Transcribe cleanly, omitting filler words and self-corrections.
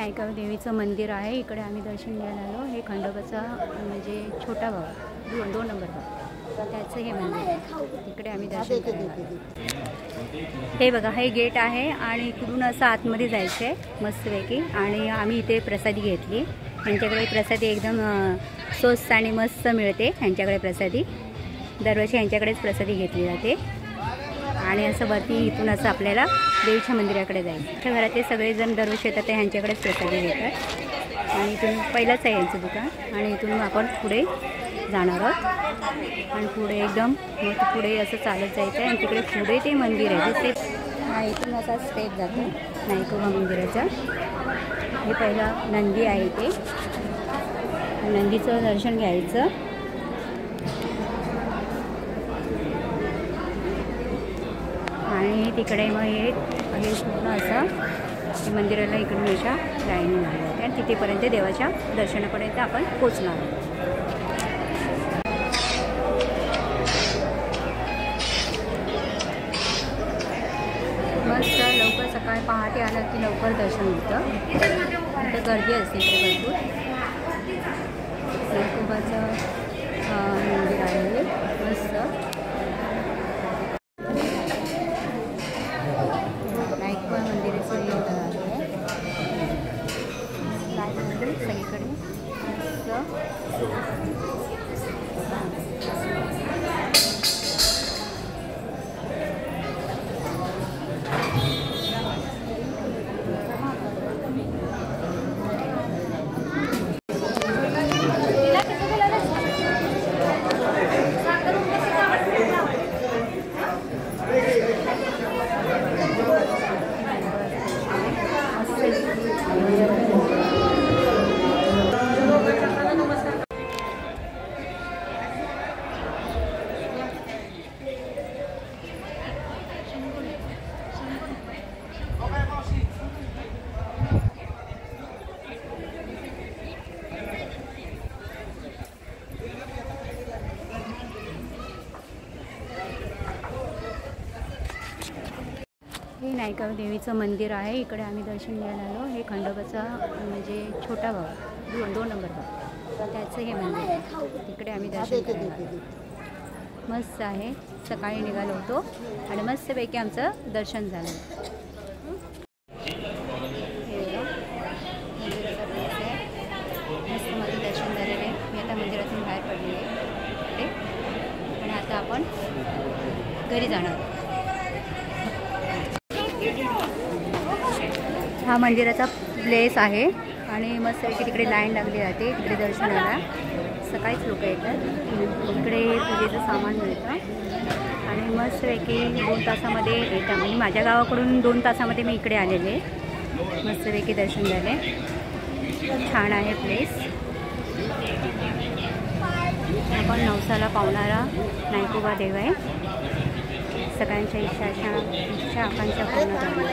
नायका देवीचं मंदिर आहे. इकडे आम्ही दर्शन घ्यायला आलो. हे खंडोबाचा म्हणजे छोटा भाऊ, 2 नंबर भाऊ, त्याचं हे मंदिर आहे. इकडे आम्ही दर्शन करायला आलो. हे बघा, हे गेट आहे आणि इकडून असं आतमध्ये जायचं आहे मस्तपैकी. आणि आम्ही इथे प्रसादी घेतली. यांच्याकडे प्रसादी एकदम स्वस्त आणि मस्त मिळते. यांच्याकडे प्रसादी दरवर्षी यांच्याकडेच प्रसादी घेतली जाते. आणि असं वरती इथून असं आपल्याला देवीच्या मंदिराकडे जायचं. आमच्या घरातले सगळेजण दरवर्षी येतात ते ह्यांच्याकडेच प्रसादी घेतात. आणि इथून पहिलंच आहे यांचं दुकान. आणि इथून आपण पुढे जाणार आहोत. आणि पुढे एकदम मग पुढे असं चालत जायचं आहे. आणि तिकडे पुढे ते मंदिर आहे. जसे इथून असा स्टेप जातो नायकोबा मंदिराचा. हे पहिलं नंदी आहे. ते नंदीचं दर्शन घ्यायचं. आणि तिकडे मग हे पूर्ण असं मंदिराला इकडून अशा लाईनी लागल्या होत्या. आणि तिथेपर्यंत देवाच्या दर्शनापर्यंत आपण पोचणार आहोत. मस्त लवकर सकाळी पहाटे आलं की लवकर दर्शन होतं. तिथे गर्दी असते इथे भरपूर. नायकोबाचं मंदिर आहे मस्त. नायकोबा मंदिराचं हे आहे सगळीकडे हे नायका देवीचं मंदिर आहे. इकडे आम्ही दर्शन घ्यायला आलो. हे खंडोबाचा म्हणजे छोटा भाऊ, 2 नंबर भाऊ, त्याचं हे मंदिर आहे. तिकडे आम्ही दर्शन करायला आलो. मस्त आहे. सकाळी निघालो होतो आणि मस्तपैकी आमचं दर्शन झालं. मस्त माझं दर्शन झालेलं आहे. मी आता मंदिरातून बाहेर पडलेली आहे आणि आता आपण घरी जाणार. हा मंदिराचा प्लेस आहे. आणि मस्तपैकी तिकडे लाईन लागली जाते. तिकडे दर्शनाला सकाळीच लोक येतात. इकडे पूजेचं सामान मिळतं. आणि मस्तपैकी 2 तासामध्ये येतं. म्हणजे माझ्या गावाकडून 2 तासामध्ये मी इकडे आलेले. मस्तपैकी दर्शन झाले. छान आहे प्लेस. आपण नवसाला पावणारा नायकोबा देव आहे. सगळ्यांच्या इच्छा आकांक्षा पूर्ण करणार.